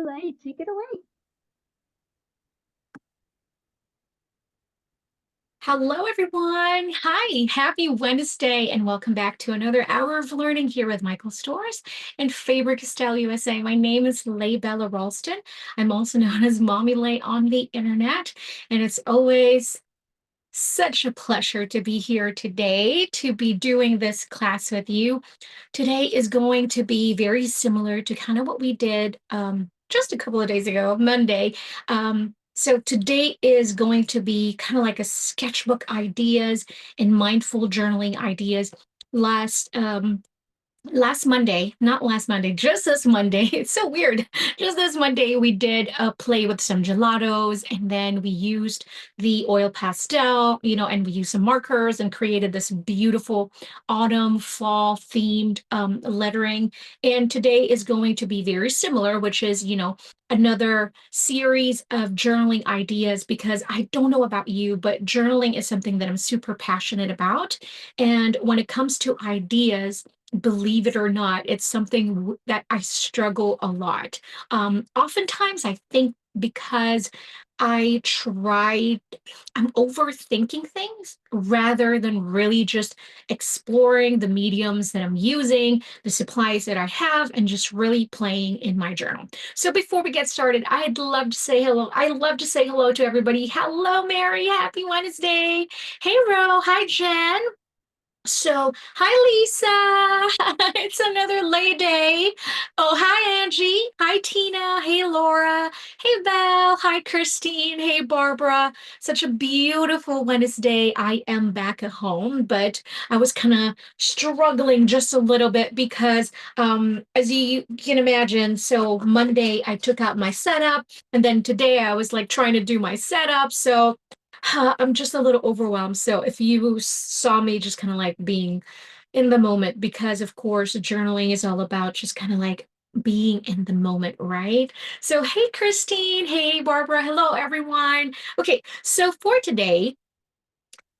delay. Take it away. Hello, everyone. Hi, happy Wednesday, and welcome back to another hour of learning here with Michael Stores in Faber-Castell, USA. My name is Leigh Bella Ralston. I'm also known as Mommy Leigh on the internet, and it's always such a pleasure to be here today to be doing this class with you. Today is going to be very similar to kind of what we did just a couple of days ago, Monday. So today is going to be kind of like a sketchbook ideas and mindful journaling ideas. Last Monday, not last Monday, just this Monday. It's so weird. Just this Monday, we did a play with some gelatos, and then we used the oil pastel, and we used some markers and created this beautiful autumn fall themed lettering. And today is going to be very similar, which is, another series of journaling ideas because I don't know about you, but journaling is something that I'm super passionate about. And when it comes to ideas, believe it or not, it's something that I struggle a lot. Oftentimes, I think because I try, I'm overthinking things rather than really just exploring the mediums that I'm using, the supplies that I have, and just really playing in my journal. So before we get started, I'd love to say hello. I love to say hello to everybody. Hello, Mary. Happy Wednesday. Hey, Ro. Hi, Jen. So, hi, Lisa. It's another lay day. Oh, hi, Angie. Hi, Tina. Hey, Laura. Hey, Val. Hi, Christine. Hey, Barbara. Such a beautiful Wednesday. I am back at home, but I was kind of struggling just a little bit because, as you can imagine, so Monday I took out my setup, and then today I was like trying to do my setup. So, I'm just a little overwhelmed. So if you saw me just kind of like being in the moment, because of course, journaling is all about just kind of like being in the moment, right? So, hey, Christine. Hey, Barbara. Hello, everyone. Okay, so for today,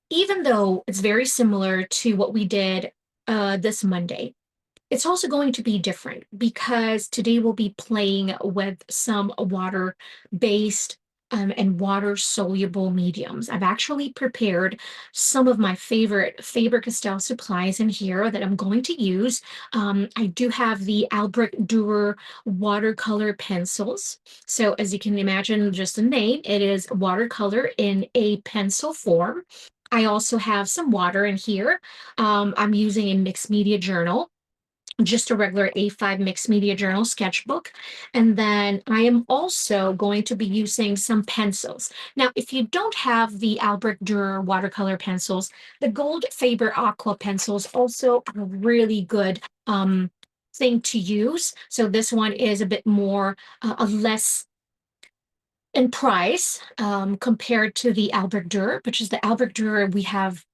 even though it's very similar to what we did this Monday, it's also going to be different because today we'll be playing with some water-based and water-soluble mediums. I've actually prepared some of my favorite Faber-Castell supplies in here that I'm going to use. I do have the Albrecht Durer watercolor pencils. So as you can imagine, just the name, it is watercolor in a pencil form. I also have some water in here. I'm using a mixed media journal, just a regular A5 mixed media journal sketchbook. And then I am also going to be using some pencils. Now, if you don't have the Albrecht Dürer watercolor pencils, the gold Faber Aqua pencils also are really good thing to use. So this one is a bit more, a less in price compared to the Albrecht Dürer, which is the Albrecht Dürer. We have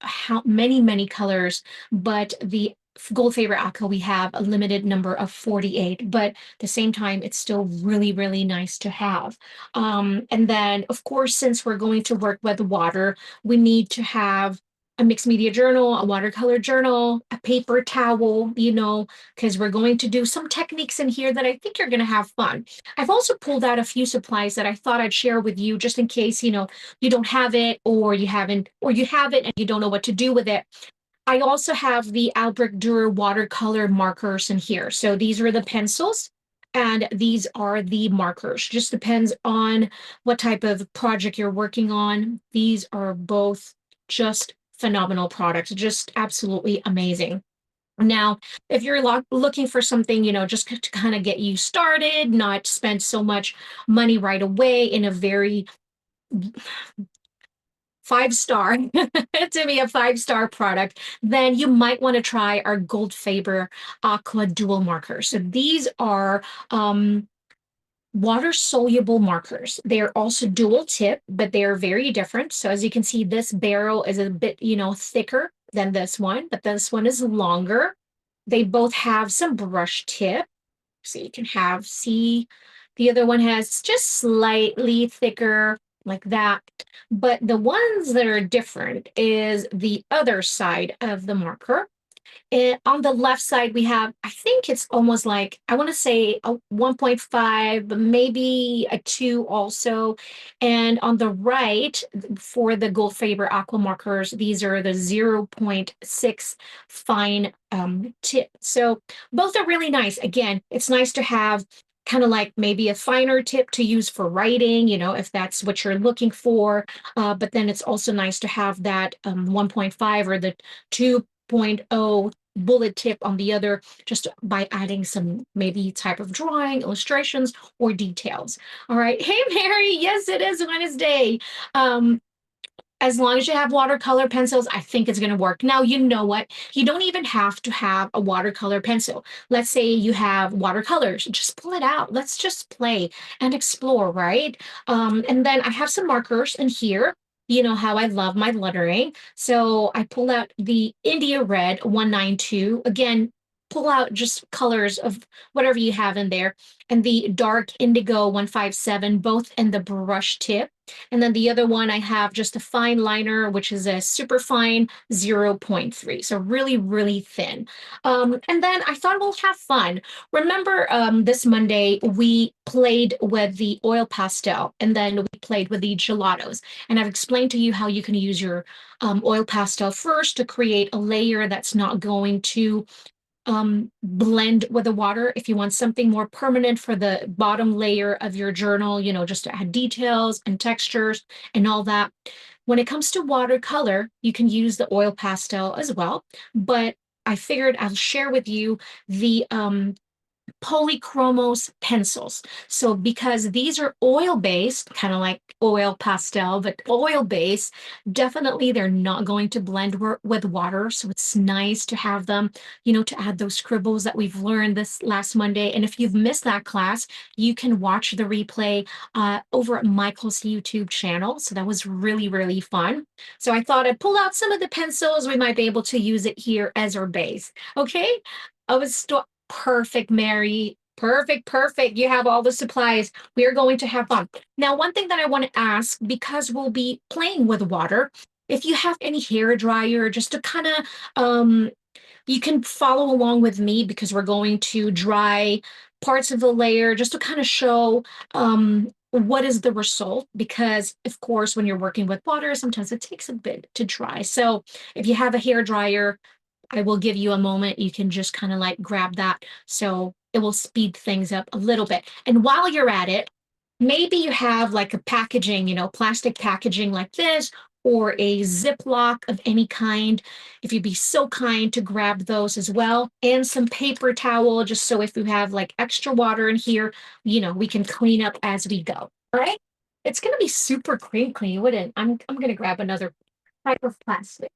many colors, but the Gold Faber Aqua, we have a limited number of 48, but at the same time, it's still really nice to have. And then, of course, since we're going to work with water, we need to have a mixed media journal, a watercolor journal, a paper towel, because we're going to do some techniques in here that I think you're going to have fun. I've also pulled out a few supplies that I thought I'd share with you just in case, you don't have it or you haven't, or you have it and you don't know what to do with it. I also have the Albrecht Dürer watercolor markers in here. So these are the pencils and these are the markers. Just depends on what type of project you're working on. These are both just phenomenal products, just absolutely amazing. Now, if you're looking for something, just to kind of get you started, not spend so much money right away in a very five-star, to be a five-star product, then you might want to try our Gold Faber Aqua Dual markers. So these are water-soluble markers. They're also dual tip, but they're very different. So as you can see, this barrel is a bit, thicker than this one, but this one is longer. They both have some brush tip. So you can see the other one has just slightly thicker like that. But the ones that are different is the other side of the marker. On the left side, we have, I think it's almost like, I want to say a 1.5, but maybe a 2 also. And on the right, for the Gold Faber Aqua markers, these are the 0.6 fine tip. So both are really nice. Again, it's nice to have kind of like maybe a finer tip to use for writing, if that's what you're looking for. But then it's also nice to have that 1.5 or the 2.0 bullet tip on the other, just by adding some maybe type of drawing, illustrations, or details. All right. Hey, Mary. Yes, it is Wednesday. Um, as long as you have watercolor pencils, I think it's going to work. Now, you know what? You don't even have to have a watercolor pencil. Let's say you have watercolors, just pull it out. Let's just play and explore, right? And then I have some markers in here. You know how I love my lettering. So I pull out the India Red 192. Again, pull out just colors of whatever you have in there. And the dark Indigo 157, both in the brush tip. And then the other one, I have just a fine liner, which is a super fine 0.3. So really, really thin. And then I thought we'll have fun. Remember this Monday, we played with the oil pastel and then we played with the gelatos. And I've explained to you how you can use your oil pastel first to create a layer that's not going to blend with the water. If you want something more permanent for the bottom layer of your journal, just to add details and textures and all that. When it comes to watercolor, you can use the oil pastel as well, but I figured I'll share with you the polychromos pencils. So because these are oil-based, kind of like oil pastel, but oil-based, definitely they're not going to blend with water. So it's nice to have them, to add those scribbles that we've learned this last Monday. And if you've missed that class, you can watch the replay over at Michael's YouTube channel. So that was really, really fun. So I thought I'd pull out some of the pencils. We might be able to use it here as our base. Okay. I was perfect, Mary. Perfect, perfect. You have all the supplies. We are going to have fun. Now, one thing that I want to ask, because we'll be playing with water, if you have any hair dryer, just to kind of, you can follow along with me because we're going to dry parts of the layer just to kind of show what is the result. Because, of course, when you're working with water, sometimes it takes a bit to dry. So if you have a hair dryer, I will give you a moment. You can just kind of like grab that. So it will speed things up a little bit. And while you're at it, maybe you have like a packaging, plastic packaging like this, or a Ziploc of any kind. If you'd be so kind to grab those as well, and some paper towel, just so if you have like extra water in here, we can clean up as we go. All right. It's going to be super crinkly, wouldn't it? I'm going to grab another type of plastic.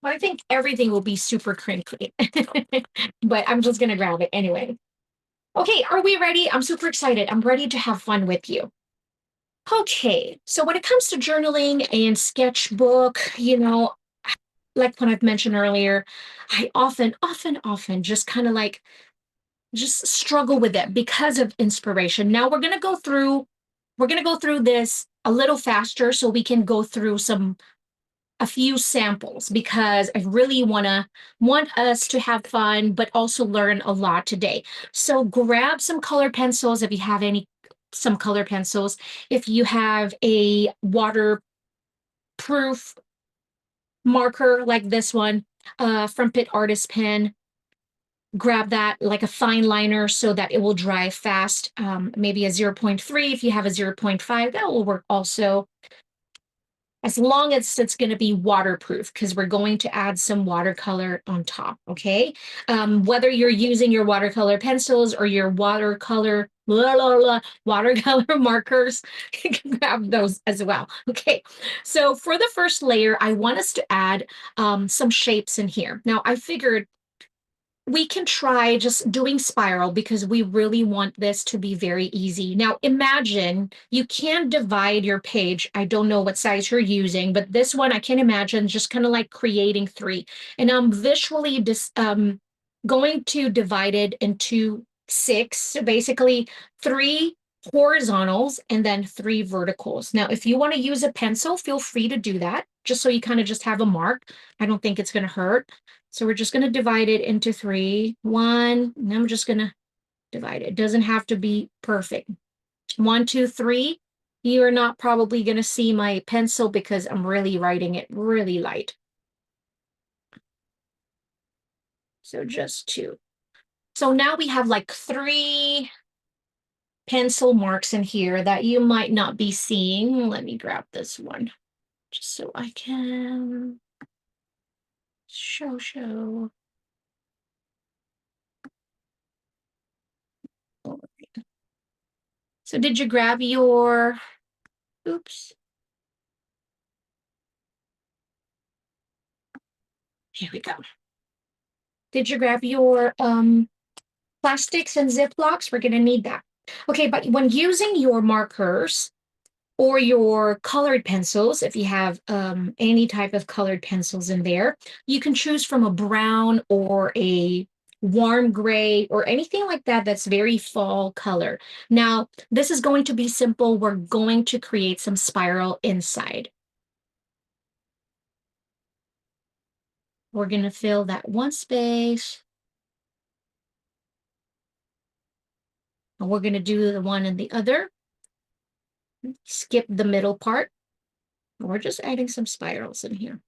Well, I think everything will be super crinkly, but I'm just going to grab it anyway. Okay, are we ready? I'm super excited. I'm ready to have fun with you. Okay, so when it comes to journaling and sketchbook, like what I've mentioned earlier, I often just kind of like just struggle with it because of inspiration. Now we're going to go through this a little faster so we can go through a few samples because I really want us to have fun, but also learn a lot today. So grab some color pencils if you have some color pencils. If you have a waterproof marker like this one from PITT Artist Pen, grab that, like a fine liner so that it will dry fast. Maybe a 0.3. If you have a 0.5, that will work also, as long as it's going to be waterproof, because we're going to add some watercolor on top, okay? Whether you're using your watercolor pencils or your watercolor markers, you can grab those as well, okay? So for the first layer, I want us to add some shapes in here. Now, I figured we can try just doing spiral because we really want this to be very easy. Now, imagine you can divide your page. I don't know what size you're using, but this one I can imagine just kind of like creating 3. And I'm visually going to divide it into 6. So basically 3 horizontals and then 3 verticals. Now, if you want to use a pencil, feel free to do that, just so you kind of just have a mark. I don't think it's going to hurt. So we're just going to divide it into 3. 1, and I'm just going to divide it. It doesn't have to be perfect. 1, 2, 3. You're not probably going to see my pencil because I'm really writing it really light. So just 2. So now we have like 3 pencil marks in here that you might not be seeing. Let me grab this one just so I can show. So did you grab your, oops. Here we go. Did you grab your plastics and Ziplocs? We're gonna need that. Okay, but when using your markers, or your colored pencils, if you have any type of colored pencils in there, you can choose from a brown or a warm gray or anything like that that's very fall color. Now, this is going to be simple. We're going to create some spiral inside. We're going to fill that one space. And we're going to do the one and the other. Skip the middle part. We're just adding some spirals in here.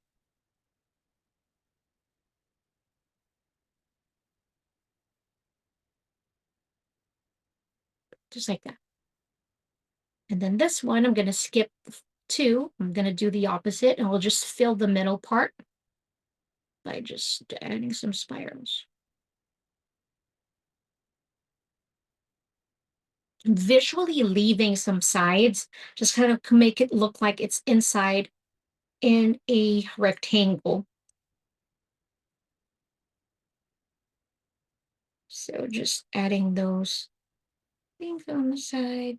Just like that. And then this one, I'm going to skip 2. I'm going to do the opposite, and we'll just fill the middle part by just adding some spirals. Visually leaving some sides, just kind of make it look like it's inside in a rectangle. So just adding those things on the side.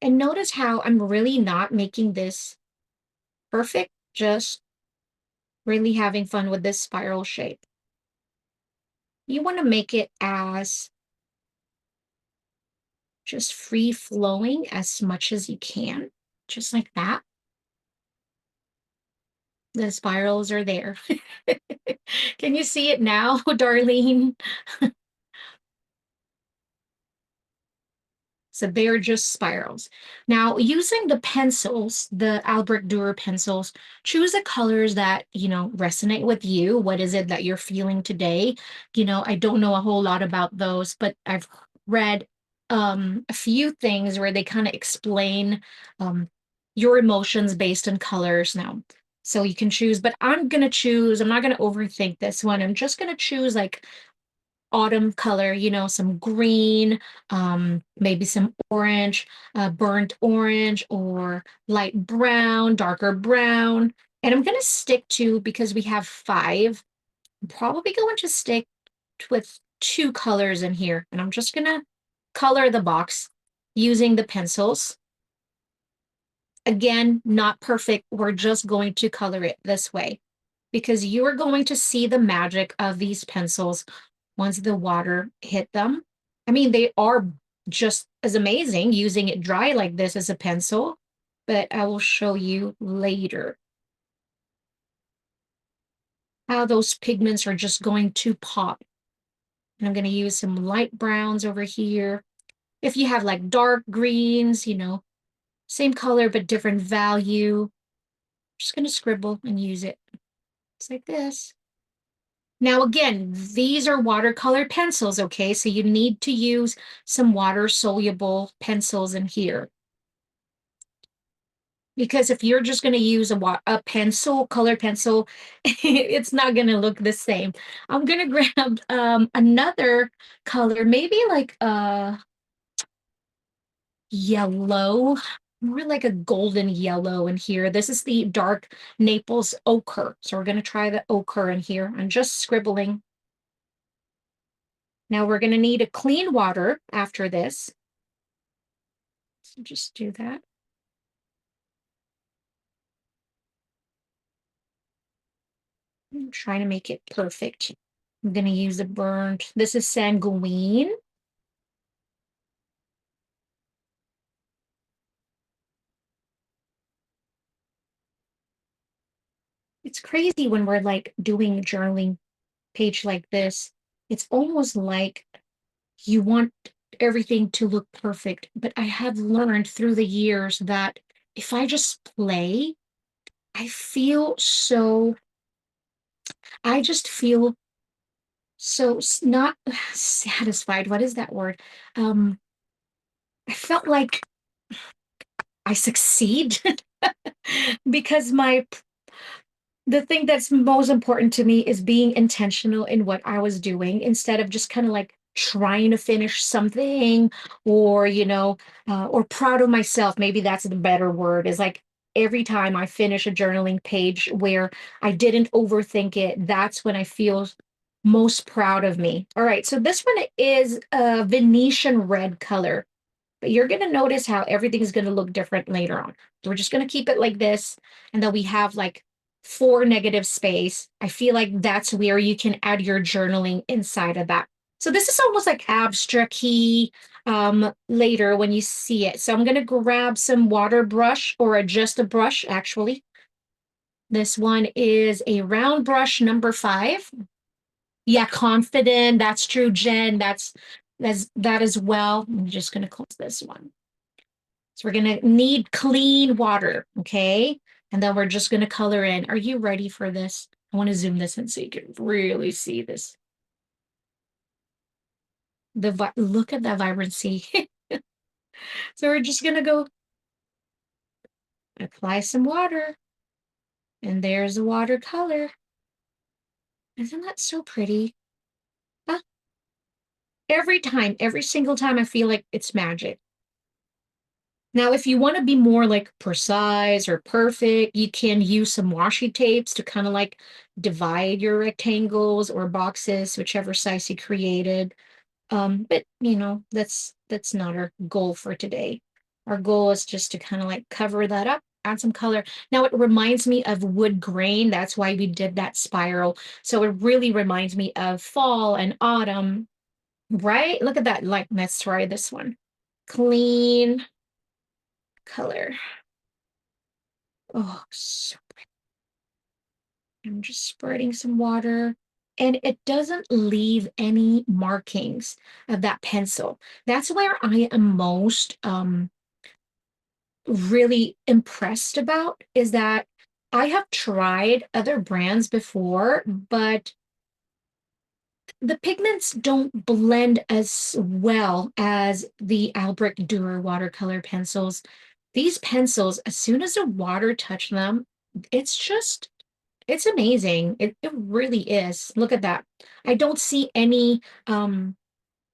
And notice how I'm really not making this perfect, just really having fun with this spiral shape. You want to make it as just free flowing as much as you can, just like that. The spirals are there. Can you see it now, Darlene? So they're just spirals. Now, using the pencils, the Albrecht Durer pencils, choose the colors that, resonate with you. What is it that you're feeling today? I don't know a whole lot about those, but I've read a few things where they kind of explain your emotions based on colors now. So you can choose, but I'm not going to overthink this one. I'm just going to choose like autumn color, some green, maybe some orange, burnt orange, or light brown, darker brown. And I'm going to stick to, because we have 5, I'm probably going to stick with 2 colors in here. And I'm just going to color the box using the pencils. Again, not perfect. We're just going to color it this way because you're going to see the magic of these pencils once the water hit them. I mean, they are just as amazing using it dry like this as a pencil, but I will show you later how those pigments are just going to pop. And I'm going to use some light browns over here. If you have like dark greens, same color but different value, just going to scribble and use it. It's like this. Now, again, these are watercolor pencils, okay? So you need to use some water-soluble pencils in here. Because if you're just going to use a pencil, colored pencil, it's not going to look the same. I'm going to grab another color, maybe like a yellow, more like a golden yellow in here. This is the dark Naples ochre. So we're going to try the ochre in here. I'm just scribbling. Now we're going to need a clean water after this. So just do that. I'm trying to make it perfect. I'm going to use a burnt. This is sanguine. It's crazy when we're like doing a journaling page like this. It's almost like you want everything to look perfect. But I have learned through the years that if I just play, I feel so, I just feel so not satisfied. What is that word? Um, I felt like I succeed because the thing that's most important to me is being intentional in what I was doing instead of just kind of like trying to finish something or, or proud of myself. Maybe that's the better word is like every time I finish a journaling page where I didn't overthink it, that's when I feel most proud of me. All right. So this one is a Venetian red color. But you're going to notice how everything is going to look different later on. So we're just going to keep it like this. And then we have like 4 negative space. I feel like that's where you can add your journaling inside of that. So this is almost like abstract key later when you see it. So I'm going to grab some water brush or just a brush, actually. This one is a round brush number 5. Yeah, confident. That's true, Jen. That's that as well. I'm just going to close this one. So we're going to need clean water, okay? And then we're just going to color in. Are you ready for this? I want to zoom this in so you can really see this. Look at that vibrancy. So we're just going to go apply some water. And there's the watercolor. Isn't that so pretty? Huh? Every time, every single time I feel like it's magic. Now, if you want to be more like precise or perfect, you can use some washi tapes to kind of like divide your rectangles or boxes, whichever size you created. But that's not our goal for today. Our goal is just to kind of like cover that up, add some color. Now it reminds me of wood grain. That's why we did that spiral. So it really reminds me of fall and autumn, right? Look at that. Like, let's try this one. Clean color. Oh, so I'm just spreading some water. And it doesn't leave any markings of that pencil. That's where I am most really impressed about is that I have tried other brands before, but the pigments don't blend as well as the Albrecht Durer watercolor pencils. These pencils, as soon as the water touch them, it's amazing. It really is. Look at that. I don't see any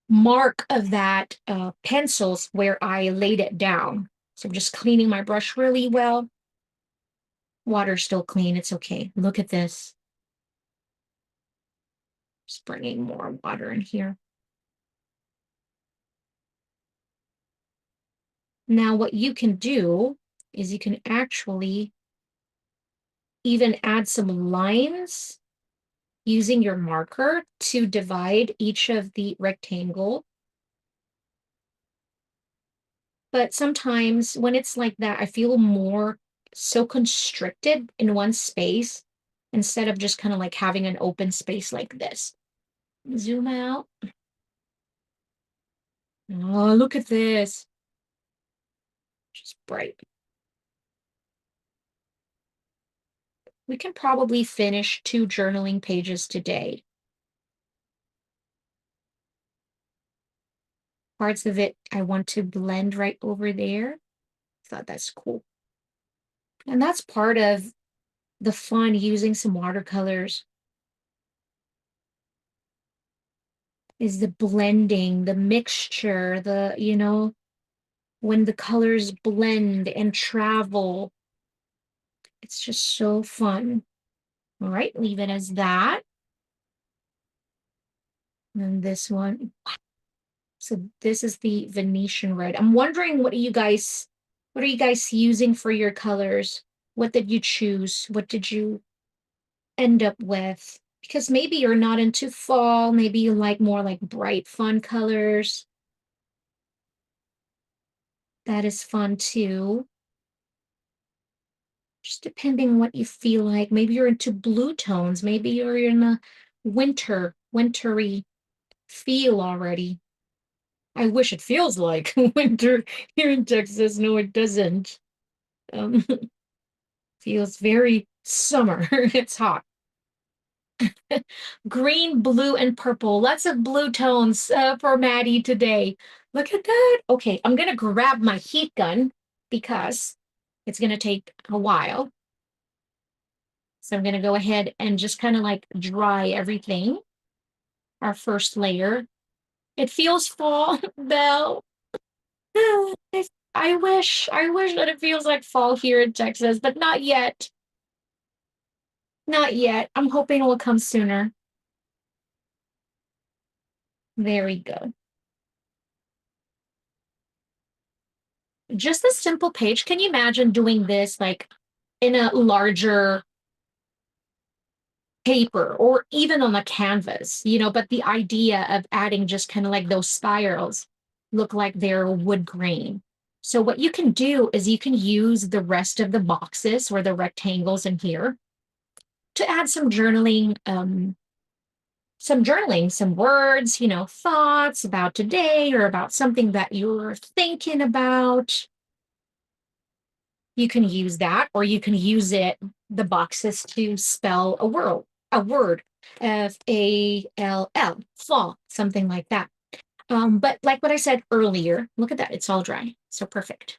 mark of that pencils where I laid it down. So I'm just cleaning my brush really well. Water's still clean. It's okay. Look at this. Just bringing more water in here. Now, what you can do is you can actually even add some lines using your marker to divide each of the rectangle. But sometimes when it's like that, I feel more so constricted in one space instead of just kind of like having an open space like this. Zoom out. Oh, look at this. Just bright. We can probably finish 2 journaling pages today. Parts of it I want to blend right over there. I thought that's cool. And that's part of the fun using some watercolors is the blending, the mixture, when the colors blend and travel. It's just so fun. All right, leave it as that. And this one. So this is the Venetian red. I'm wondering what are you guys using for your colors? What did you choose? What did you end up with? Because maybe you're not into fall, maybe you like more like bright, fun colors. That is fun too. Just depending what you feel like. Maybe you're into blue tones. Maybe you're in a wintry feel already. I wish it feels like winter here in Texas. No, it doesn't. Um, feels very summer. It's hot. Green, blue, and purple. Lots of blue tones for Maddie today. Look at that. Okay, I'm gonna grab my heat gun because it's gonna take a while. So I'm gonna go ahead and just kind of like dry everything. Our first layer. It feels fall, Belle. I wish that it feels like fall here in Texas, but not yet. Not yet. I'm hoping it will come sooner. There we go. Just a simple page. Can you imagine doing this like in a larger paper or even on a canvas, but the idea of adding just kind of like those spirals look like they're wood grain. So what you can do is you can use the rest of the boxes or the rectangles in here to add some words, thoughts about today or about something that you're thinking about. You can use that, or you can use the boxes to spell a word, Fall, fall, something like that. But like what I said earlier, look at that, it's all dry, so perfect.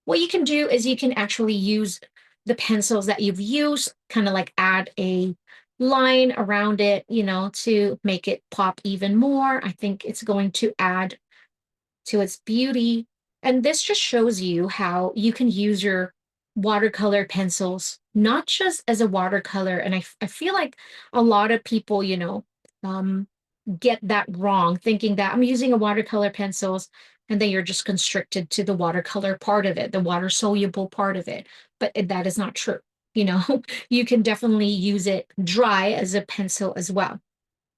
What you can do is you can actually use the pencils that you've used, kind of like add a line around it, to make it pop even more. I think it's going to add to its beauty. And this just shows you how you can use your watercolor pencils, not just as a watercolor. And I feel like a lot of people, um, get that wrong, thinking that I'm using a watercolor pencils and then you're just constricted to the watercolor part of it, the water soluble part of it. But that is not true. You know, you can definitely use it dry as a pencil as well.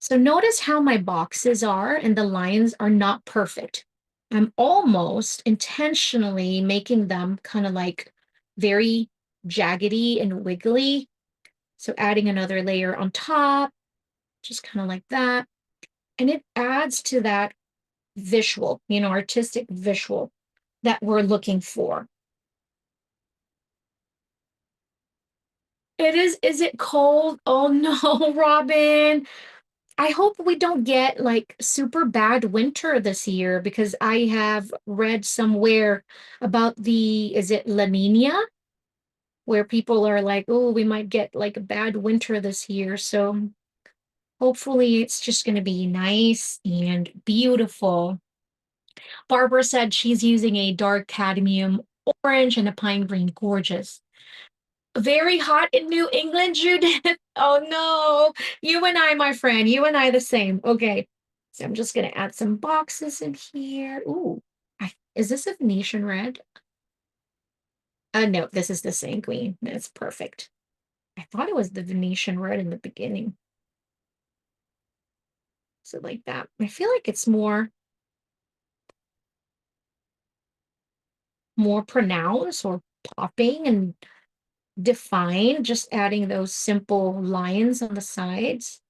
So notice how my boxes are and the lines are not perfect. I'm almost intentionally making them kind of like very jaggedy and wiggly. So adding another layer on top, just kind of like that. And it adds to that visual, artistic visual that we're looking for. Is it cold? Oh no, Robin. I hope we don't get like super bad winter this year because I have read somewhere about is it La Nina, where people are like, oh, we might get like a bad winter this year. So hopefully it's just going to be nice and beautiful. Barbara said she's using a dark cadmium orange and a pine green, gorgeous. Very hot in New England, Judith. Oh no. You and I, my friend, you and I the same. Okay. So I'm just gonna add some boxes in here. Ooh, is this a Venetian red? No, this is the sanguine. That's perfect. I thought it was the Venetian red in the beginning. So like that. I feel like it's more pronounced or popping and defined, just adding those simple lines on the sides.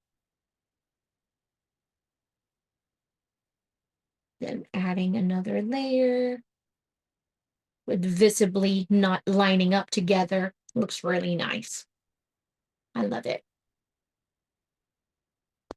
Then adding another layer with visibly not lining up together. Looks really nice. I love it.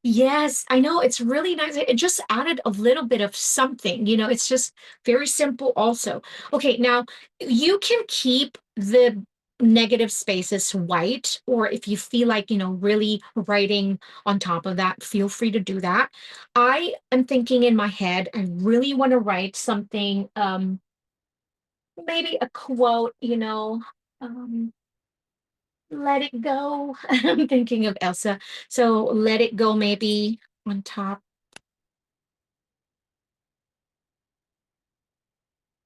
Yes, I know. It's really nice. It just added a little bit of something, it's just very simple also. Okay, now you can keep the negative spaces white, or if you feel like, really writing on top of that, feel free to do that. I am thinking in my head, I really want to write something, maybe a quote, let it go. I'm thinking of Elsa. So let it go maybe on top.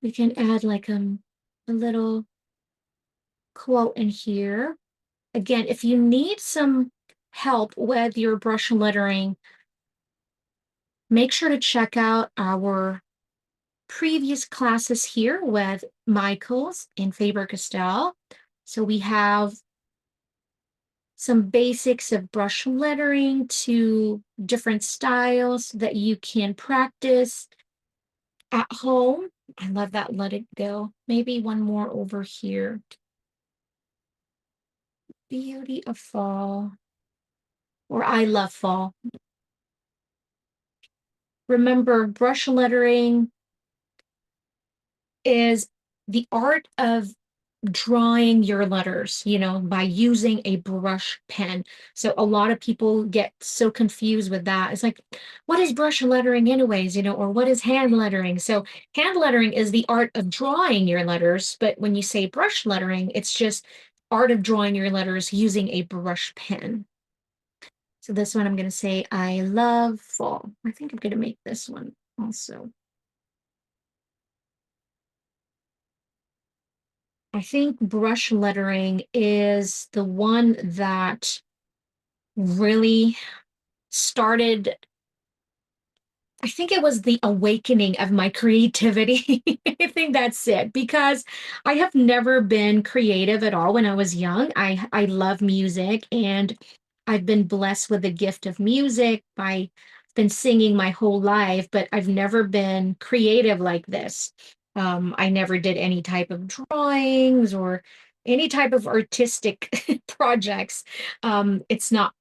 We can add like a little quote in here. Again, if you need some help with your brush lettering, make sure to check out our previous classes here with Michael's in Faber-Castell. So we have some basics of brush lettering to different styles that you can practice at home. I love that Let It Go. Maybe one more over here. Beauty of Fall, or I Love Fall. Remember, brush lettering is the art of drawing your letters, by using a brush pen. So a lot of people get so confused with that. It's like, what is brush lettering anyways, or what is hand lettering? So hand lettering is the art of drawing your letters, but when you say brush lettering, it's just art of drawing your letters using a brush pen. So this one I'm going to say, I love fall. I think I'm going to make this one also. I think brush lettering is the one that really started. I think it was the awakening of my creativity. I think that's it because I have never been creative at all when I was young. I love music and I've been blessed with the gift of music. I've been singing my whole life, but I've never been creative like this. I never did any type of drawings or any type of artistic projects. It's not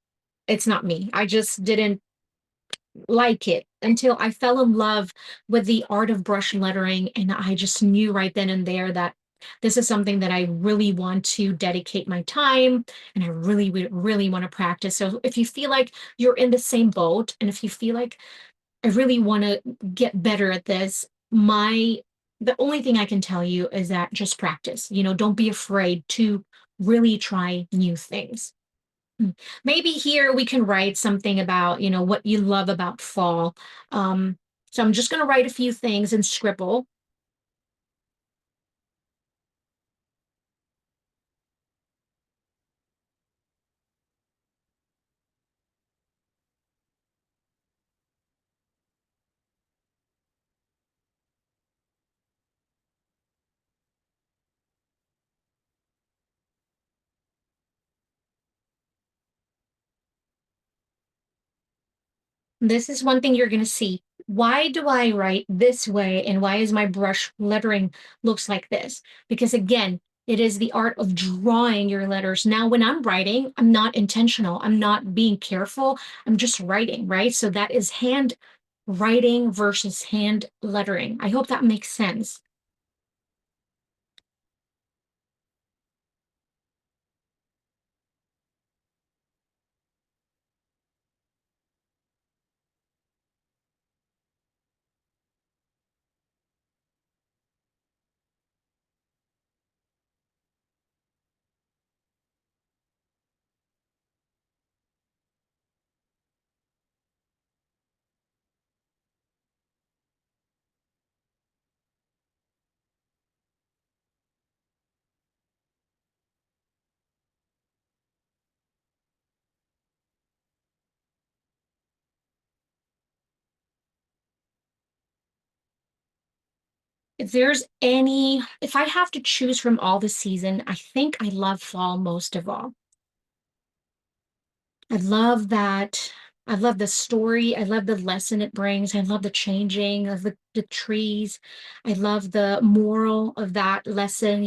me. I just didn't like it until I fell in love with the art of brush lettering. And I just knew right then and there that this is something that I really want to dedicate my time and I really want to practice. So if you feel like you're in the same boat and if you feel like I really want to get better at this, the only thing I can tell you is that just practice. Don't be afraid to really try new things. Maybe here we can write something about, what you love about fall. So I'm just going to write a few things and scribble. This is one thing you're going to see. Why do I write this way and why is my brush lettering looks like this? Because again, it is the art of drawing your letters. Now, when I'm writing, I'm not intentional. I'm not being careful. I'm just writing, right? So that is hand writing versus hand lettering. I hope that makes sense. If I have to choose from all the season, I think I love fall most of all. I love that. I love the story. I love the lesson it brings. I love the changing of the trees. I love the moral of that lesson.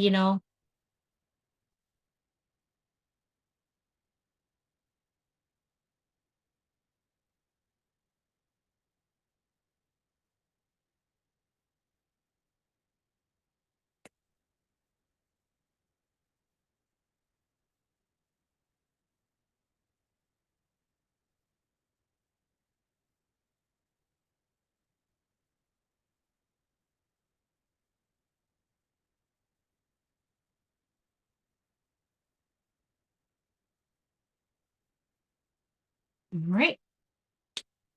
All right.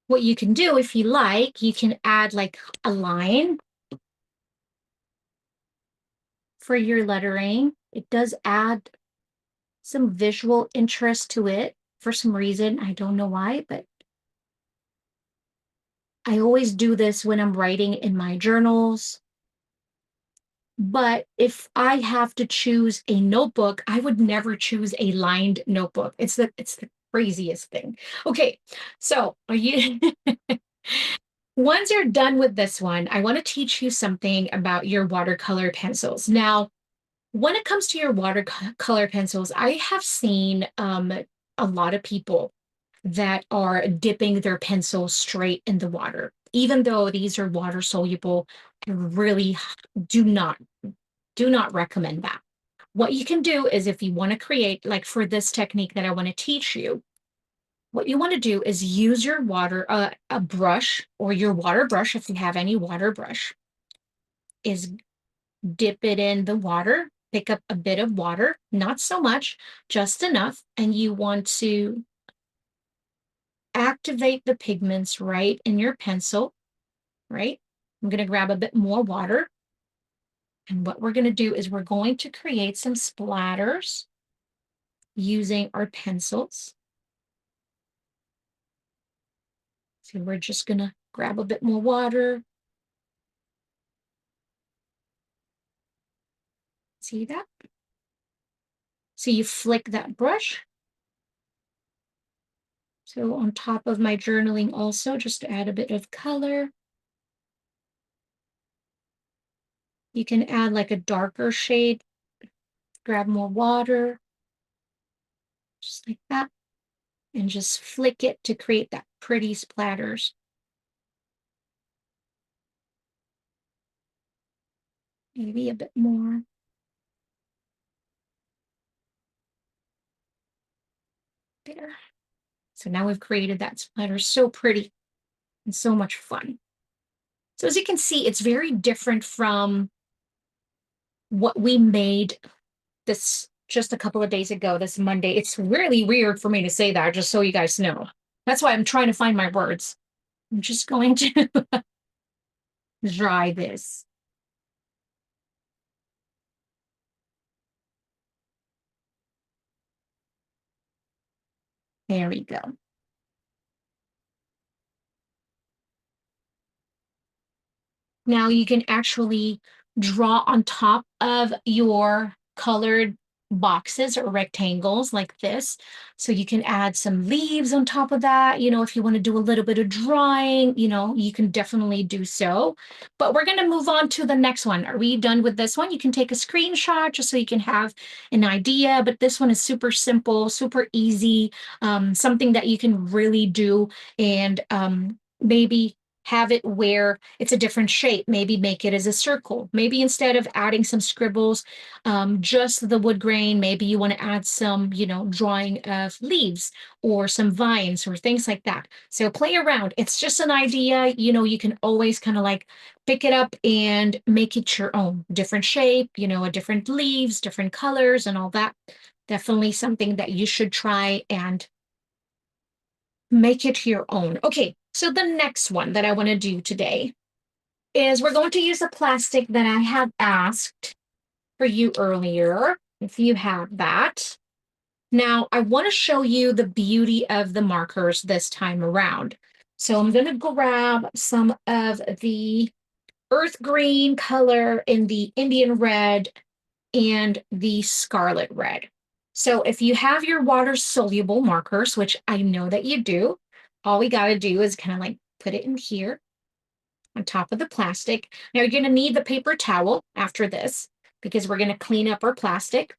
What you can do if you like, you can add like a line for your lettering. It does add some visual interest to it for some reason. I don't know why, but I always do this when I'm writing in my journals. But if I have to choose a notebook, I would never choose a lined notebook. It's the craziest thing. Okay, so are you once you're done with this one, I want to teach you something about your watercolor pencils. Now, when it comes to your watercolor pencils, I have seen a lot of people that are dipping their pencil straight in the water. Even though these are water soluble, I really do not do not recommend that. What you can do is if you want to create, like for this technique that I want to teach you, what you want to do is use your a brush or your water brush, if you have any water brush, is dip it in the water, pick up a bit of water, not so much, just enough, and you want to activate the pigments right in your pencil, right? I'm going to grab a bit more water. And what we're going to do is we're going to create some splatters using our pencils. So we're just going to grab a bit more water. See that? So you flick that brush. So on top of my journaling also, just to add a bit of color. You can add like a darker shade, grab more water, just like that, and just flick it to create that pretty splatters. Maybe a bit more. There. So now we've created that splatter. So pretty and so much fun. So as you can see, it's very different from what we made this just a couple of days ago, this Monday. It's really weird for me to say that, just so you guys know. That's why I'm trying to find my words. I'm just going to dry this. There we go. Now you can actually draw on top of your colored boxes or rectangles like this. So you can add some leaves on top of that. You know, if you want to do a little bit of drawing, you know, you can definitely do so. But we're going to move on to the next one. Are we done with this one? You can take a screenshot just so you can have an idea. But this one is super simple, super easy, something that you can really do and maybe have it where it's a different shape. Maybe make it as a circle. Maybe instead of adding some scribbles, just the wood grain, maybe you want to add some, you know, drawing of leaves or some vines or things like that. So play around. It's just an idea. You know, you can always kind of like pick it up and make it your own. Different shape, you know, a different leaves, different colors and all that. Definitely something that you should try and make it your own. Okay, so the next one that I want to do today is we're going to use a plastic that I have asked for you earlier, if you have that. Now, I want to show you the beauty of the markers this time around. So I'm going to grab some of the earth green color in the Indian red and the scarlet red. So if you have your water soluble markers, which I know that you do, all we got to do is kind of like put it in here on top of the plastic. Now you're going to need the paper towel after this because we're going to clean up our plastic.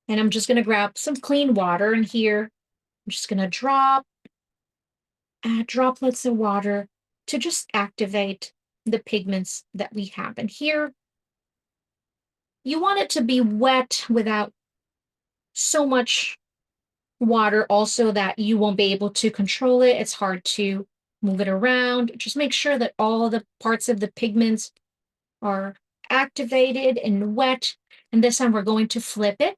And I'm just going to grab some clean water in here. I'm just going to add droplets of water to just activate the pigments that we have in here. You want it to be wet without so much water also that you won't be able to control it. It's hard to move it around. Just make sure that all the parts of the pigments are activated and wet. And this time we're going to flip it.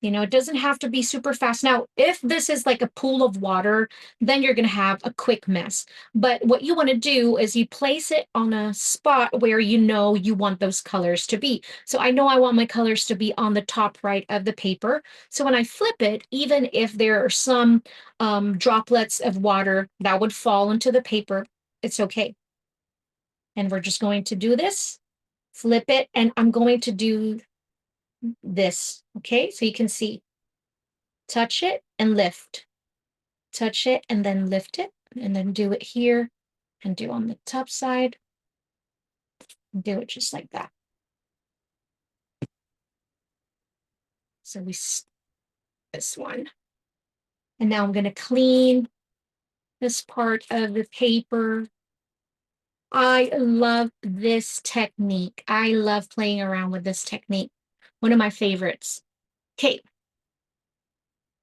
You know, it doesn't have to be super fast. Now, if this is like a pool of water, then you're going to have a quick mess. But what you want to do is you place it on a spot where you know you want those colors to be. So I know I want my colors to be on the top right of the paper. So when I flip it, even if there are some droplets of water that would fall into the paper, it's okay. And we're just going to do this flip it, and I'm going to do this, okay? So you can see, touch it and lift, touch it and then lift it, and then do it here and do on the top side, do it just like that. So this one. And now I'm going to clean this part of the paper. I love this technique. I love playing around with this technique. One of my favorites. Okay.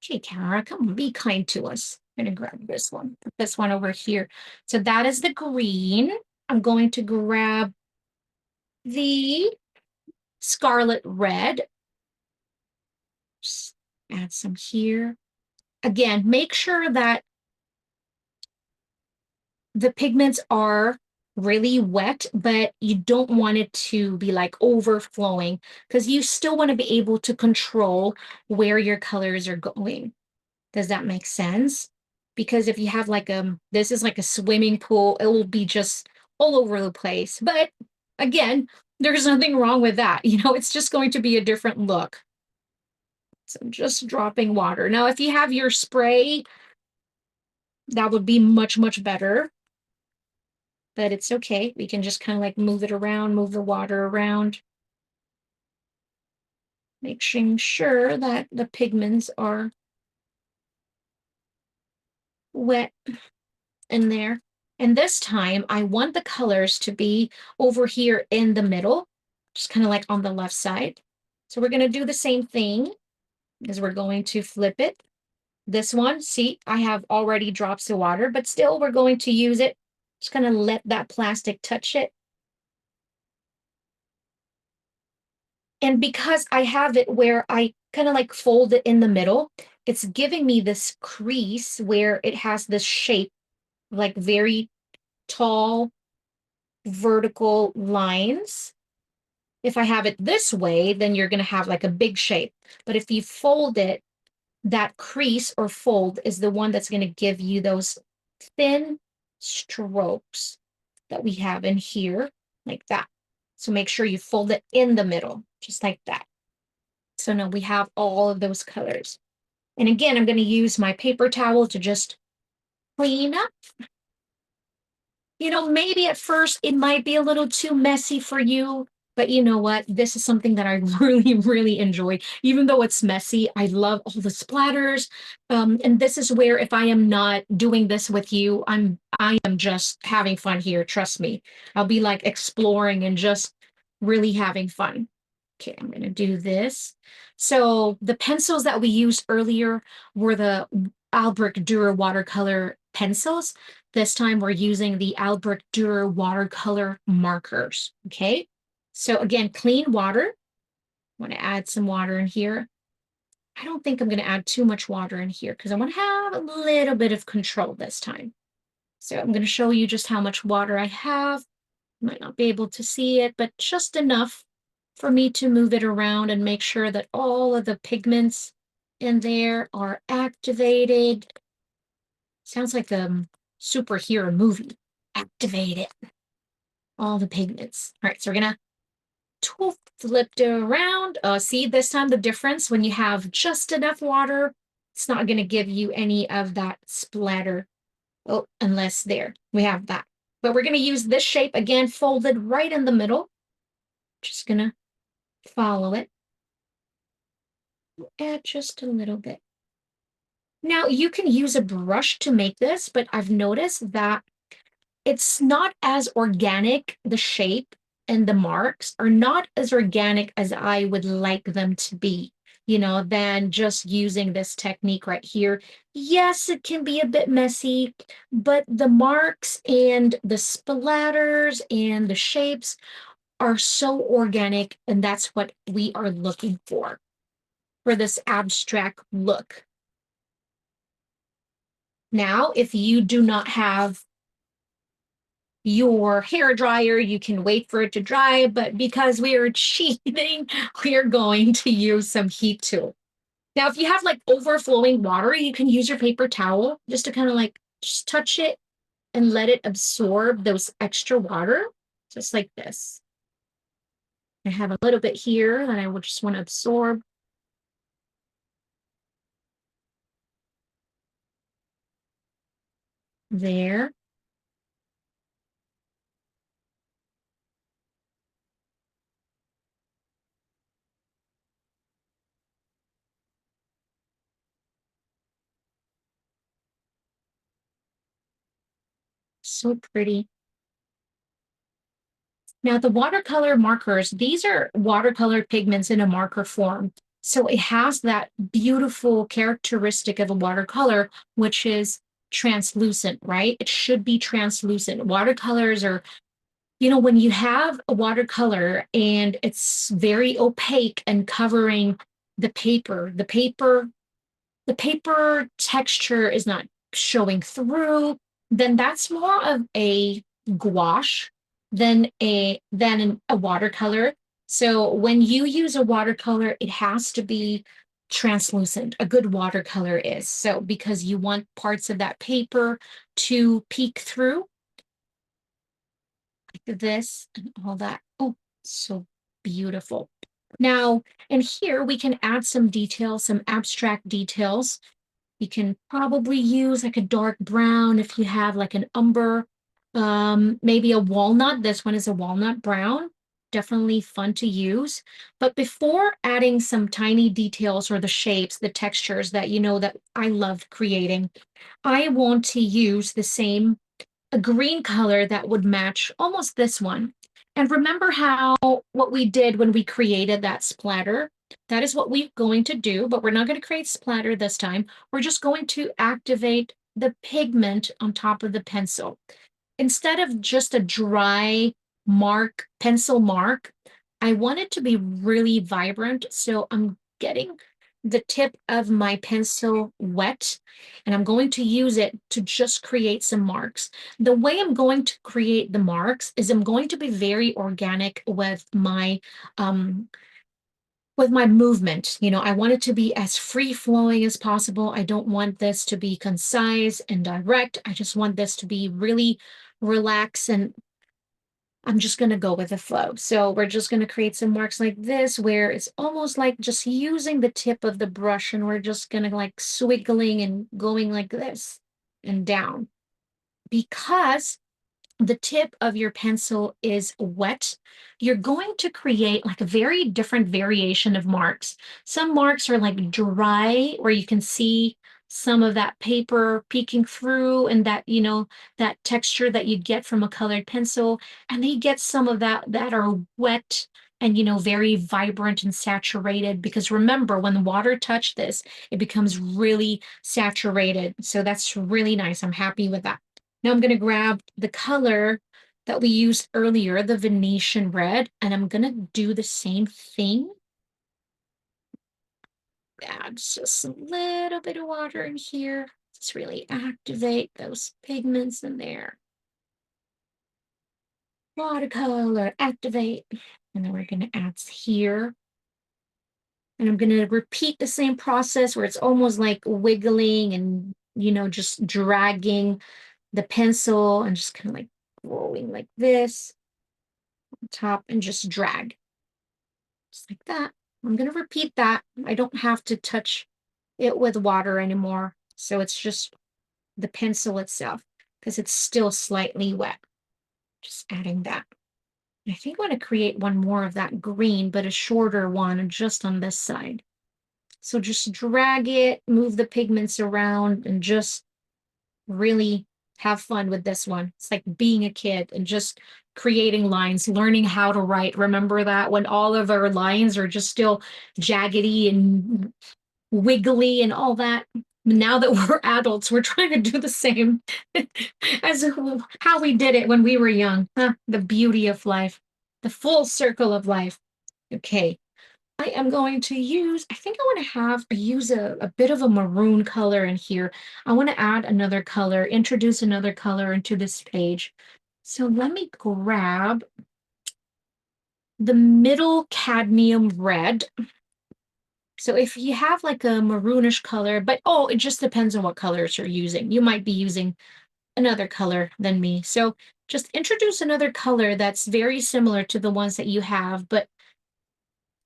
Okay, Kara, come on, be kind to us. I'm going to grab this one, put this one over here. So that is the green. I'm going to grab the scarlet red. Just add some here. Again, make sure that the pigments are really wet, but you don't want it to be like overflowing because you still want to be able to control where your colors are going. Does that make sense? Because if you have like this is like a swimming pool, it will be just all over the place. But again, there's nothing wrong with that. You know, it's just going to be a different look. So I'm just dropping water. Now, if you have your spray, that would be much, much better. But it's okay. We can just kind of like move it around, move the water around. Making sure that the pigments are wet in there. And this time I want the colors to be over here in the middle, just kind of like on the left side. So we're going to do the same thing as we're going to flip it. This one, see, I have already drops of water, but still we're going to use it. Just going to let that plastic touch it. And because I have it where I kind of like fold it in the middle, it's giving me this crease where it has this shape, like very tall vertical lines. If I have it this way, then you're going to have like a big shape. But if you fold it, that crease or fold is the one that's going to give you those thin strokes that we have in here, like that. So make sure you fold it in the middle, just like that. So now we have all of those colors. And again, I'm going to use my paper towel to just clean up. You know, maybe at first it might be a little too messy for you, but you know what? This is something that I really, really enjoy. Even though it's messy, I love all the splatters. And this is where if I am not doing this with you, I am just having fun here. Trust me. I'll be like exploring and just really having fun. Okay, I'm going to do this. So the pencils that we used earlier were the Albrecht Durer watercolor pencils. This time we're using the Albrecht Durer watercolor markers, okay? So again, clean water. I want to add some water in here. I don't think I'm going to add too much water in here because I want to have a little bit of control this time. So I'm going to show you just how much water I have. You might not be able to see it, but just enough for me to move it around and make sure that all of the pigments in there are activated. Sounds like a superhero movie. Activate it. All the pigments. All right, so we're gonna flip it around. See this time the difference when you have just enough water, it's not gonna give you any of that splatter. Oh, unless there, we have that. But we're gonna use this shape again, folded right in the middle. Just gonna follow it. Add just a little bit. Now you can use a brush to make this, but I've noticed that it's not as organic. The shape and the marks are not as organic as I would like them to be, you know, than just using this technique right here. Yes, it can be a bit messy, but the marks and the splatters and the shapes are so organic, and that's what we are looking for this abstract look. Now, if you do not have your hair dryer, you can wait for it to dry, but because we are cheating, we are going to use some heat tool. Now, if you have like overflowing water, you can use your paper towel just to kind of like just touch it and let it absorb those extra water, just like this. I have a little bit here that I would just want to absorb. There. So pretty. Now, the watercolor markers, these are watercolor pigments in a marker form. So it has that beautiful characteristic of a watercolor, which is translucent, right? It should be translucent. Watercolors are, when you have a watercolor and it's very opaque and covering the paper texture is not showing through, then that's more of a gouache than a watercolor. So when you use a watercolor, it has to be translucent. A good watercolor is. So because you want parts of that paper to peek through like this and all that. Oh, so beautiful. Now, and here we can add some details, some abstract details. You can probably use like a dark brown if you have like an umber, maybe a walnut. This one is a walnut brown. Definitely fun to use. But before adding some tiny details or the shapes, the textures that that I love creating, I want to use a green color that would match almost this one. And remember how what we did when we created that splatter? That is what we're going to do, but we're not going to create splatter this time. We're just going to activate the pigment on top of the pencil. Instead of just a dry pencil mark, I want it to be really vibrant. So I'm getting the tip of my pencil wet, and I'm going to use it to just create some marks. The way I'm going to create the marks is I'm going to be very organic um, with my movement. I want it to be as free flowing as possible. I don't want this to be concise and direct. I just want this to be really relaxed, and I'm just going to go with the flow. So we're just going to create some marks like this, where it's almost like just using the tip of the brush, and we're just going to like swiggling and going like this and down. Because the tip of your pencil is wet, you're going to create like a very different variation of marks. Some marks are like dry, where you can see some of that paper peeking through, and that texture that you get from a colored pencil. And they get some of that are wet and very vibrant and saturated, because remember, when the water touched this, it becomes really saturated. So that's really nice. I'm happy with that. Now I'm going to grab the color that we used earlier, the Venetian red, and I'm going to do the same thing. Add just a little bit of water in here. Just really activate those pigments in there. Watercolor, activate. And then we're going to add here. And I'm going to repeat the same process where it's almost like wiggling and, just dragging the pencil and just kind of like rolling like this on top and just drag. Just like that. I'm going to repeat that. I don't have to touch it with water anymore. So it's just the pencil itself, because it's still slightly wet. Just adding that. I think I want to create one more of that green, but a shorter one just on this side. So just drag it, move the pigments around, and just really have fun with this one. It's like being a kid and just creating lines, learning how to write. Remember that when all of our lines are just still jaggedy and wiggly and all that. Now that we're adults, we're trying to do the same as how we did it when we were young. Huh? The beauty of life, the full circle of life. Okay. I am going to I think I want to use a bit of a maroon color in here. I want to add another color, introduce another color into this page. So let me grab the middle cadmium red. So if you have like a maroonish color, but it just depends on what colors you're using. You might be using another color than me. So just introduce another color that's very similar to the ones that you have, but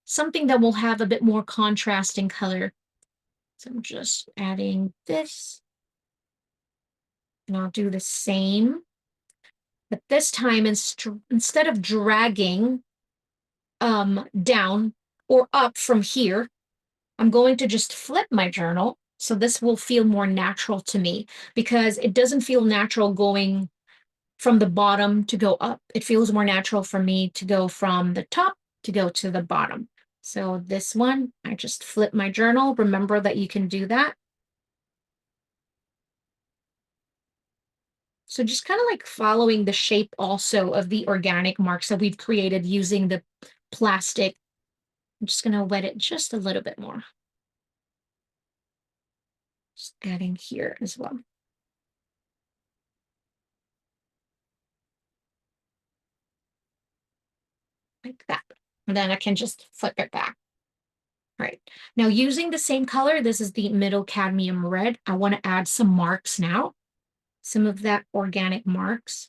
something that will have a bit more contrast in color. So I'm just adding this, and I'll do the same. But this time, instead of dragging down or up from here, I'm going to just flip my journal. So this will feel more natural to me because it doesn't feel natural going from the bottom to go up. It feels more natural for me to go from the top to go to the bottom. So this one, I just flip my journal. Remember that you can do that. So just kind of like following the shape also of the organic marks that we've created using the plastic. I'm just going to wet it just a little bit more. Just adding here as well. Like that. And then I can just flip it back. All right. Now using the same color, this is the middle cadmium red. I want to add some marks now. Some of that organic marks.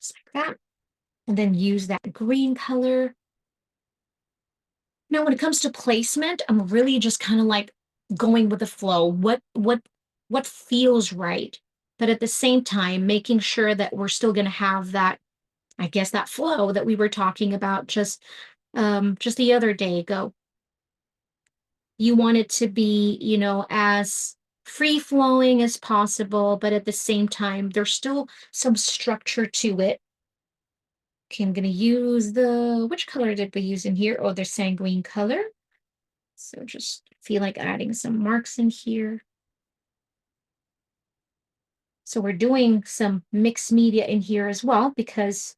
Just like that. And then use that green color. Now, when it comes to placement, I'm really just kind of like going with the flow. What feels right, but at the same time, making sure that we're still going to have that, I guess, that flow that we were talking about just the other day ago. You want it to be, as free flowing as possible, but at the same time, there's still some structure to it. Okay, I'm going to use which color did we use in here? Oh, the sanguine color. So just feel like adding some marks in here. So we're doing some mixed media in here as well, because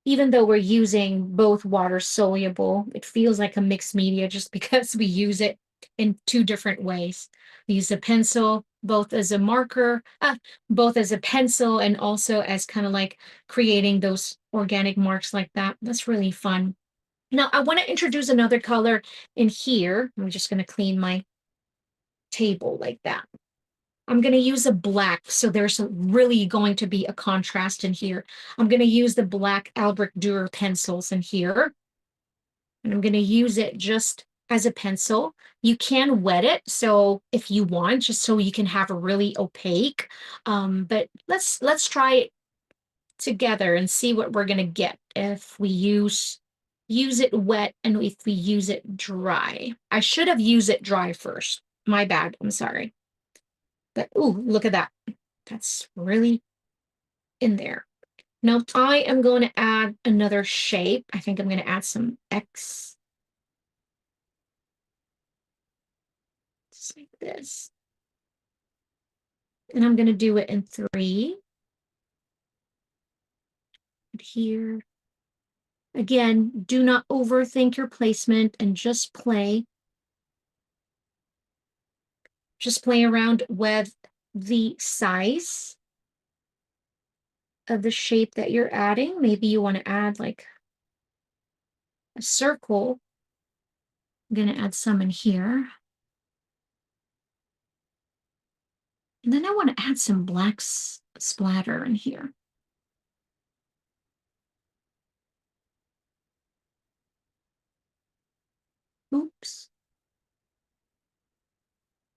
even though we're using both water soluble, it feels like a mixed media just because we use it in two different ways. We use a pencil both as a marker, both as a pencil and also as kind of like creating those organic marks like that. That's really fun. Now I want to introduce another color in here. I'm just going to clean my table like that. I'm going to use a black, so there's really going to be a contrast in here. I'm going to use the black Albrecht Durer pencils in here, and I'm going to use it just as a pencil. You can wet it, so if you want, just so you can have a really opaque. But let's try it together and see what we're going to get if we use it wet and if we use it dry. I should have used it dry first. My bad. I'm sorry. But, ooh, look at that. That's really in there. Now I am going to add another shape. I think I'm going to add some X. Just like this. And I'm going to do it in 3. Here. Again, do not overthink your placement and just play. Just play around with the size of the shape that you're adding. Maybe you want to add like a circle. I'm going to add some in here. And then I want to add some black splatter in here. Oops.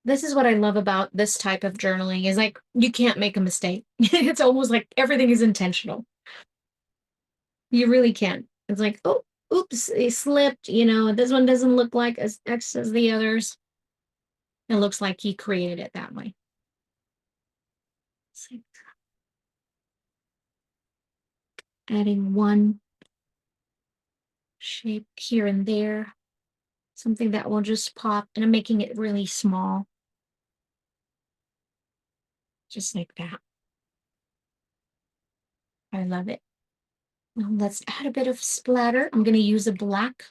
This is what I love about this type of journaling is like you can't make a mistake. It's almost like everything is intentional. You really can't. It's like, oh, oops, it slipped. This one doesn't look like as X as the others. It looks like he created it that way. So adding one shape here and there, something that will just pop, and I'm making it really small. Just like that. I love it. Now let's add a bit of splatter. I'm going to use a black.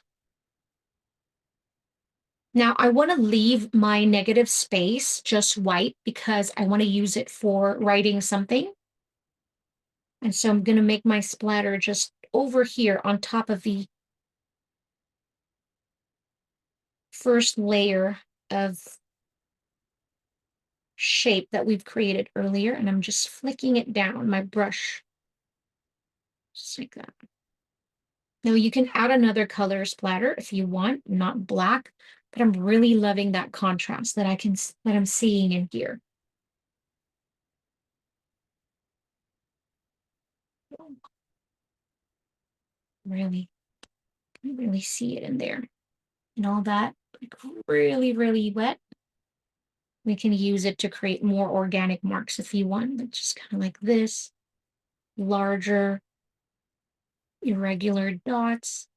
Now I want to leave my negative space just white because I want to use it for writing something. And so I'm going to make my splatter just over here on top of the first layer of shape that we've created earlier, and I'm just flicking it down my brush, just like that. Now you can add another color splatter if you want, not black, but I'm really loving that contrast that that I'm seeing in here. Really, you really see it in there. And all that, like really, really wet. We can use it to create more organic marks if you want, but just kind of like this, larger, irregular dots.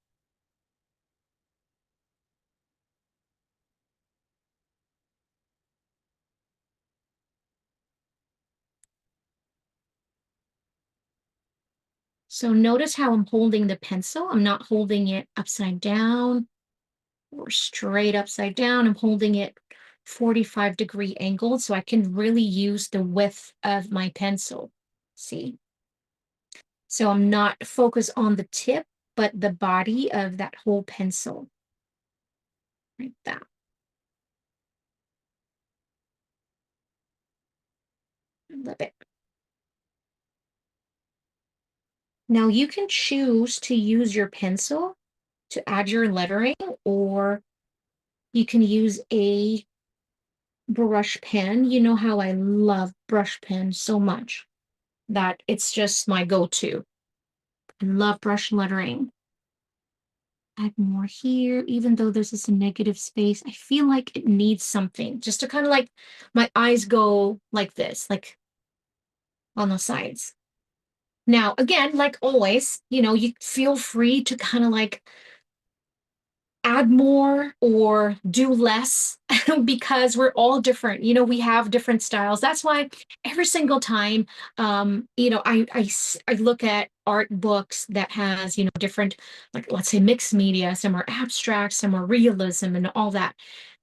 So notice how I'm holding the pencil. I'm not holding it upside down or straight upside down. I'm holding it 45-degree angle so I can really use the width of my pencil. See? So I'm not focused on the tip, but the body of that whole pencil. Like that. I love it. Now you can choose to use your pencil to add your lettering, or you can use a brush pen. You know how I love brush pens so much that it's just my go-to. I love brush lettering. Add more here, even though there's this negative space. I feel like it needs something just to kind of like my eyes go like this, like on the sides. Now, again, like always, you feel free to kind of like add more or do less because we're all different. We have different styles. That's why every single time, I look at art books that has, different, like let's say mixed media, some are abstract, some are realism and all that.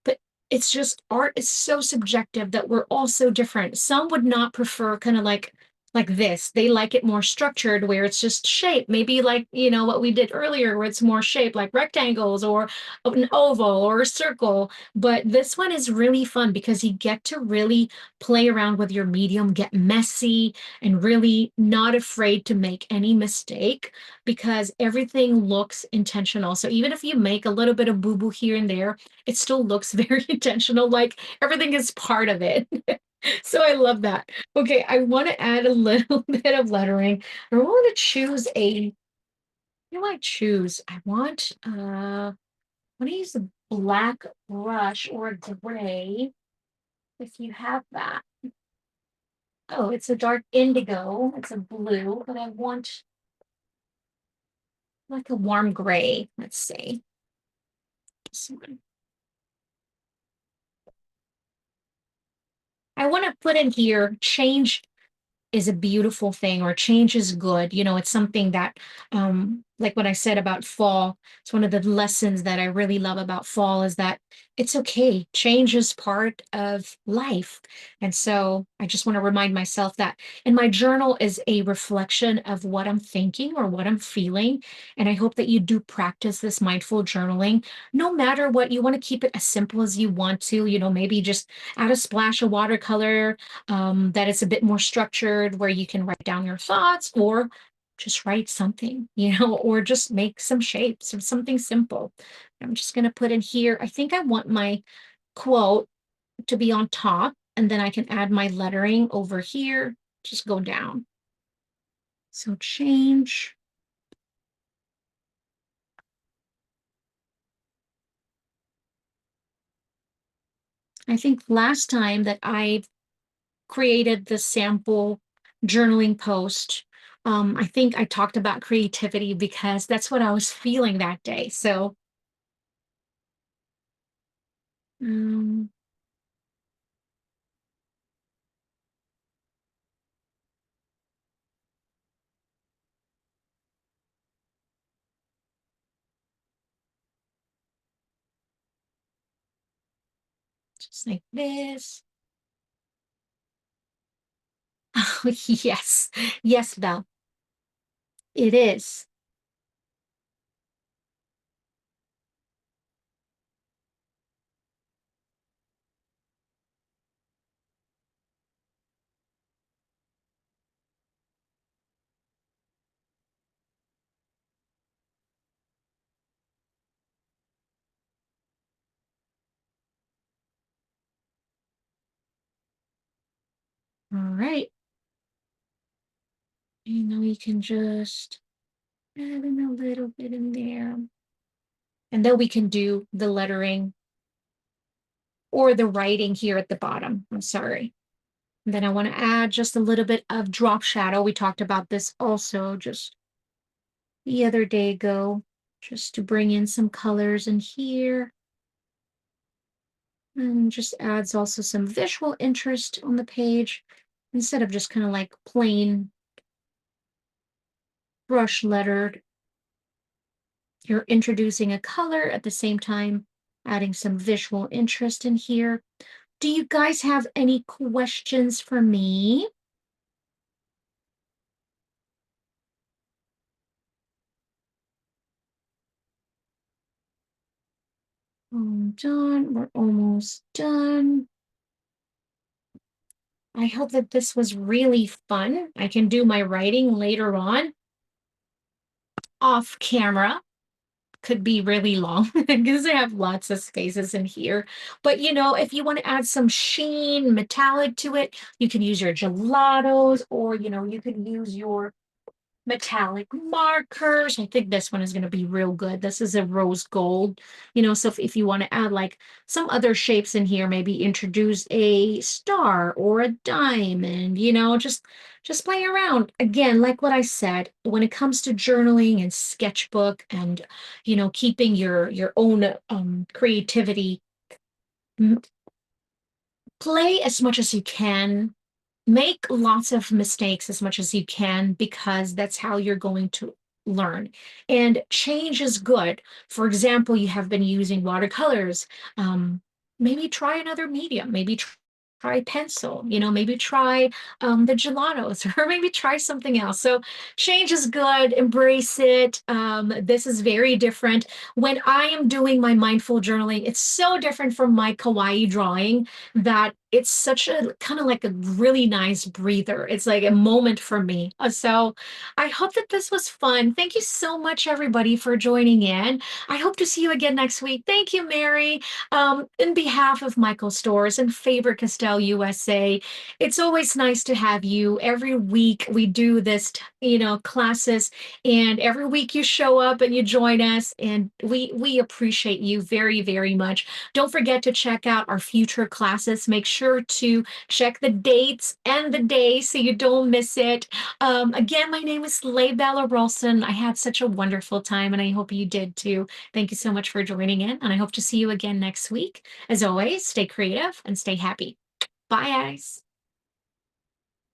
But it's just art is so subjective that we're all so different. Some would not prefer kind of like this. They like it more structured where it's just shape, maybe like, what we did earlier where it's more shape like rectangles or an oval or a circle. But this one is really fun because you get to really play around with your medium, get messy, and really not afraid to make any mistake because everything looks intentional. So even if you make a little bit of boo-boo here and there, it still looks very intentional, like everything is part of it. So I love that. Okay, I want to add a little bit of lettering. I want to choose what do I choose? I want to use a black brush or a gray, if you have that. Oh, it's a dark indigo. It's a blue, but I want like a warm gray, let's say. This one. I want to put in here, change is a beautiful thing, or change is good. It's something that, like what I said about fall, it's one of the lessons that I really love about fall is that it's okay. Change is part of life. And so I just want to remind myself that. And my journal is a reflection of what I'm thinking or what I'm feeling. And I hope that you do practice this mindful journaling, no matter what. You want to keep it as simple as you want to, maybe just add a splash of watercolor, that it's a bit more structured where you can write down your thoughts or just write something, or just make some shapes or something simple. I'm just going to put in here, I think I want my quote to be on top, and then I can add my lettering over here, just go down. So change. I think last time that I created the sample journaling post, I think I talked about creativity because that's what I was feeling that day. So, um, just like this. Oh, yes. Yes, Belle, it is. All right. And then we can just add in a little bit in there. And then we can do the lettering or the writing here at the bottom. I'm sorry. And then I want to add just a little bit of drop shadow. We talked about this also just the other day ago, just to bring in some colors in here. And just adds also some visual interest on the page instead of just kind of like plain brush lettered. You're introducing a color at the same time, adding some visual interest in here. Do you guys have any questions for me? Done. We're almost done. I hope that this was really fun. I can do my writing later on off camera. Could be really long because I have lots of spaces in here. But if you want to add some sheen, metallic to it, you can use your gelatos, or you can use your metallic markers. I think this one is going to be real good. This is a rose gold, so if you want to add like some other shapes in here, maybe introduce a star or a diamond, just play around. Again, like what I said, when it comes to journaling and sketchbook and, keeping your own creativity, m- play as much as you can, make lots of mistakes as much as you can, because that's how you're going to learn. And change is good. For example, you have been using watercolors. Maybe try another medium. Maybe try pencil. Maybe try the gelatos, or maybe try something else. So change is good. Embrace it. This is very different. When I am doing my mindful journaling, it's so different from my kawaii drawing that it's such a kind of like a really nice breather. It's like a moment for me. So I hope that this was fun. Thank you so much, everybody, for joining in. I hope to see you again next week. Thank you, Mary. In behalf of Michael Stores and Faber-Castell USA, it's always nice to have you. Every week we do this, classes, and every week you show up and you join us, and we appreciate you very, very much. Don't forget to check out our future classes. Make sure to check the dates and the day so you don't miss it. Again, my name is Leibella Rolson. I had such a wonderful time, and I hope you did too. Thank you so much for joining in, and I hope to see you again next week. As always, stay creative and stay happy. Bye, guys.